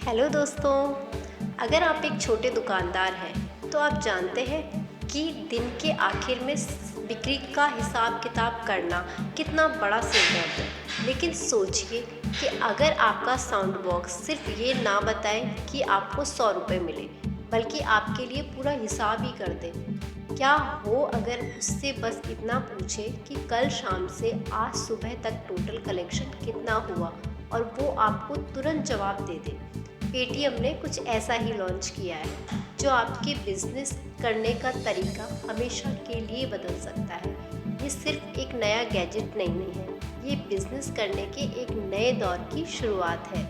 Hello दोस्तों। अगर आप एक छोटे दुकानदार हैं तो आप जानते हैं कि दिन के आखिर में बिक्री का हिसाब किताब करना कितना बड़ा सिरदर्द है। लेकिन सोचिए कि अगर आपका साउंड बॉक्स सिर्फ ये ना बताए कि आपको 100 रुपये मिले, बल्कि आपके लिए पूरा हिसाब ही कर दे। क्या हो अगर उससे बस इतना पूछे कि कल शाम से आज सुबह तक टोटल कलेक्शन कितना हुआ, और वो आपको तुरंत जवाब दे दे। पेटीएम ने कुछ ऐसा ही लॉन्च किया है जो आपके बिजनेस करने का तरीका हमेशा के लिए बदल सकता है। ये सिर्फ एक नया गैजेट नहीं है, ये बिजनेस करने के एक नए दौर की शुरुआत है।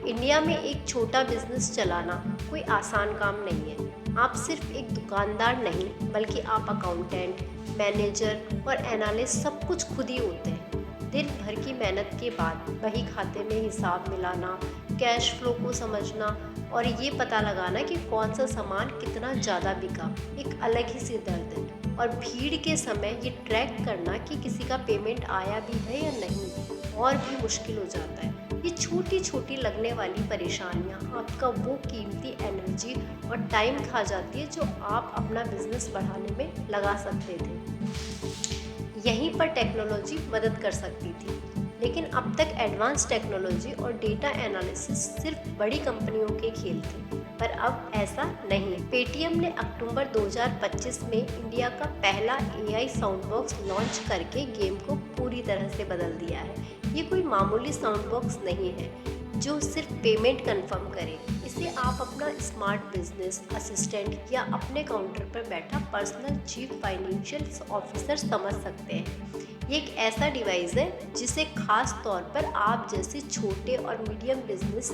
इंडिया में एक छोटा बिजनेस चलाना कोई आसान काम नहीं है। आप सिर्फ एक दुकानदार नहीं, बल्कि आप अकाउंटेंट, मैनेजर और एनालिस्ट सब कुछ खुद ही होते हैं। दिन भर की मेहनत के बाद बही खाते में हिसाब मिलाना, कैश फ्लो को समझना और ये पता लगाना कि कौन सा सामान कितना ज़्यादा बिका, एक अलग ही सिर दर्द है। और भीड़ के समय ये ट्रैक करना कि किसी का पेमेंट आया भी है या नहीं, और भी मुश्किल हो जाता है। ये छोटी छोटी लगने वाली परेशानियाँ आपका वो कीमती एनर्जी और टाइम खा जाती है जो आप अपना बिजनेस बढ़ाने में लगा सकते थे। यहीं पर टेक्नोलॉजी मदद कर सकती थी, लेकिन अब तक एडवांस टेक्नोलॉजी और डेटा एनालिसिस सिर्फ बड़ी कंपनियों के खेल थे, पर अब ऐसा नहीं। पेटीएम ने अक्टूबर 2025 में इंडिया का पहला एआई साउंड बॉक्स लॉन्च करके गेम को पूरी तरह से बदल दिया है। ये कोई मामूली साउंड बॉक्स नहीं है जो सिर्फ पेमेंट कंफर्म करे। इसे आप अपना स्मार्ट बिजनेस असिस्टेंट या अपने काउंटर पर बैठा पर्सनल चीफ फाइनेंशियल ऑफिसर समझ सकते हैं। ये एक ऐसा डिवाइस है जिसे खास तौर पर आप जैसे छोटे और मीडियम बिजनेस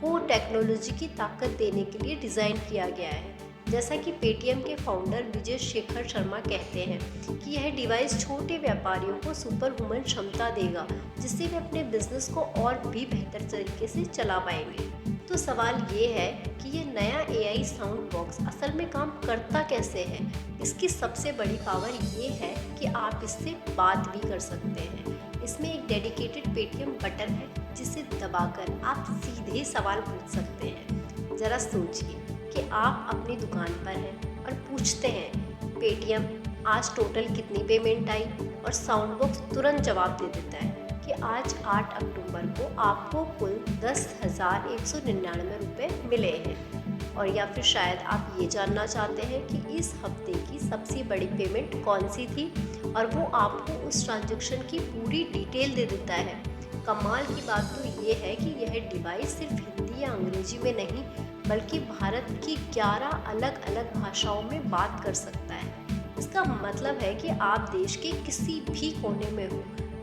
को टेक्नोलॉजी की ताकत देने के लिए डिज़ाइन किया गया है। जैसा कि पेटीएम के फाउंडर विजय शेखर शर्मा कहते हैं कि यह डिवाइस छोटे व्यापारियों को सुपर ह्यूमन क्षमता देगा, जिससे वे अपने बिजनेस को और भी बेहतर तरीके से चला पाएंगे। तो सवाल ये है कि ये नया एआई साउंड बॉक्स असल में काम करता कैसे है। इसकी सबसे बड़ी पावर ये है कि आप इससे बात भी कर सकते हैं। इसमें एक डेडिकेटेड पेटीएम बटन है जिसे दबाकर आप सीधे सवाल पूछ सकते हैं। ज़रा सोचिए कि आप अपनी दुकान पर हैं और पूछते हैं, पेटीएम आज टोटल कितनी पेमेंट आई, और साउंड बॉक्स तुरंत जवाब दे देता है कि आज 8 अक्टूबर को आपको कुल 10,199 रुपये मिले हैं। और या फिर शायद आप ये जानना चाहते हैं कि इस हफ्ते की सबसे बड़ी पेमेंट कौन सी थी, और वो आपको उस ट्रांजैक्शन की पूरी डिटेल दे देता है। कमाल की बात तो ये है कि यह डिवाइस सिर्फ हिंदी या अंग्रेजी में नहीं, बल्कि भारत की 11 अलग अलग भाषाओं में बात कर सकता है। इसका मतलब है कि आप देश के किसी भी कोने में हो,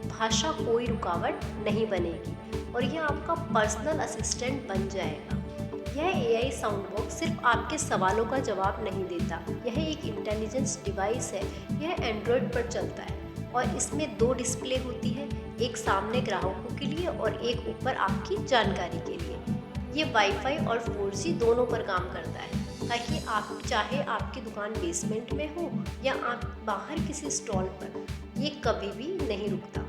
भाषा कोई रुकावट नहीं बनेगी, और यह आपका पर्सनल असिस्टेंट बन जाएगा। यह एआई साउंड बॉक्स सिर्फ आपके सवालों का जवाब नहीं देता, यह एक इंटेलिजेंस डिवाइस है। यह एंड्रॉयड पर चलता है और इसमें 2 डिस्प्ले होती है, एक सामने ग्राहकों के लिए और एक ऊपर आपकी जानकारी के लिए। ये वाईफाई और 4G दोनों पर काम करता है, ताकि आप चाहे आपकी दुकान बेसमेंट में हो या आप बाहर किसी स्टॉल पर, ये कभी भी नहीं रुकता।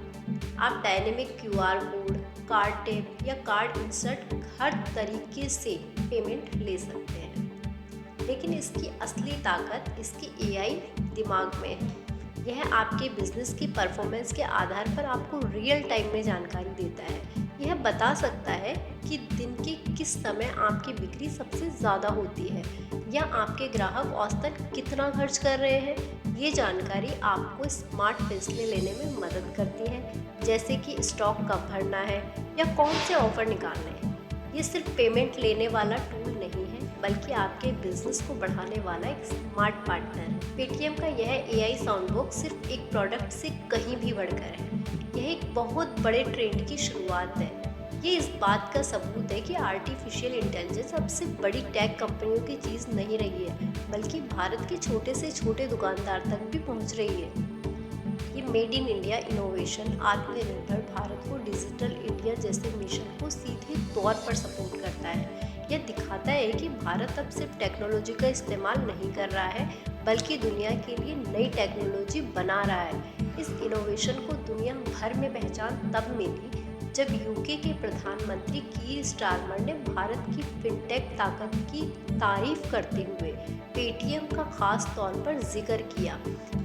आप dynamic QR code, card tab या कार्ड इंसर्ट हर तरीके से पेमेंट ले सकते हैं। लेकिन इसकी असली ताकत इसकी एआई दिमाग में है। यह आपके बिजनेस की परफॉर्मेंस के आधार पर आपको रियल टाइम में जानकारी देता है। यह बता सकता है कि दिन के किस समय आपकी बिक्री सबसे ज़्यादा होती है, या आपके ग्राहक औसतन कितना खर्च कर रहे हैं। ये जानकारी आपको स्मार्ट फैसले लेने में मदद करती है, जैसे कि स्टॉक कब भरना है या कौन से ऑफर निकालने हैं। ये सिर्फ पेमेंट लेने वाला टूल नहीं है, बल्कि आपके बिजनेस को बढ़ाने वाला एक स्मार्ट पार्टनर है। पेटीएम का यह एआई साउंड बॉक्स सिर्फ एक प्रोडक्ट से कहीं भी बढ़कर है। यह एक बहुत बड़े ट्रेंड की शुरुआत है। ये इस बात का सबूत है कि आर्टिफिशियल इंटेलिजेंस अब सिर्फ बड़ी टेक कंपनियों की चीज़ नहीं रही है, बल्कि भारत के छोटे से छोटे दुकानदार तक भी पहुंच रही है। ये मेड इन इंडिया इनोवेशन आत्मनिर्भर भारत को डिजिटल इंडिया जैसे मिशन को सीधे तौर पर सपोर्ट करता है। यह दिखाता है कि भारत अब सिर्फ टेक्नोलॉजी का इस्तेमाल नहीं कर रहा है, बल्कि दुनिया के लिए नई टेक्नोलॉजी बना रहा है। इस इनोवेशन को दुनिया भर में पहचान तब मिली जब यूके के प्रधानमंत्री कीर स्टारमर ने भारत की फिनटेक ताकत की तारीफ करते हुए पेटीएम का खास तौर पर जिक्र किया।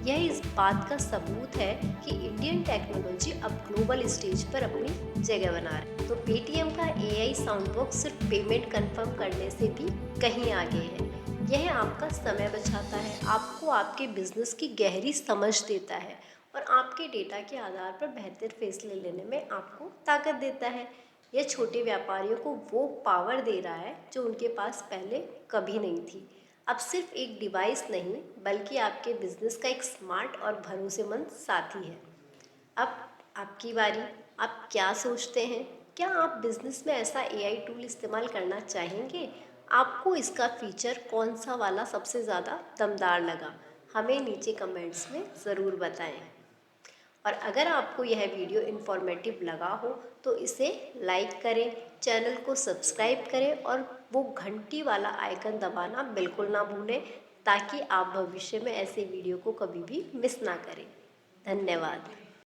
यह इस बात का सबूत है कि इंडियन टेक्नोलॉजी अब ग्लोबल स्टेज पर अपनी जगह बना रही है। तो पेटीएम का एआई साउंड बॉक्स सिर्फ पेमेंट कंफर्म करने से भी कहीं आगे है। यह आपका समय बचाता है, आपको आपके बिजनेस की गहरी समझ देता है और आपके डेटा के आधार पर बेहतर फैसले लेने में आपको ताकत देता है। यह छोटे व्यापारियों को वो पावर दे रहा है जो उनके पास पहले कभी नहीं थी। अब सिर्फ एक डिवाइस नहीं बल्कि आपके बिजनेस का एक स्मार्ट और भरोसेमंद साथी है। अब आपकी बारी, आप क्या सोचते हैं? क्या आप बिजनेस में ऐसा एआई टूल इस्तेमाल करना चाहेंगे? आपको इसका फीचर कौन सा वाला सबसे ज़्यादा दमदार लगा? हमें नीचे कमेंट्स में ज़रूर बताएं। और अगर आपको यह वीडियो इन्फॉर्मेटिव लगा हो तो इसे लाइक करें, चैनल को सब्सक्राइब करें और वो घंटी वाला आइकन दबाना बिल्कुल ना भूलें, ताकि आप भविष्य में ऐसे वीडियो को कभी भी मिस ना करें। धन्यवाद।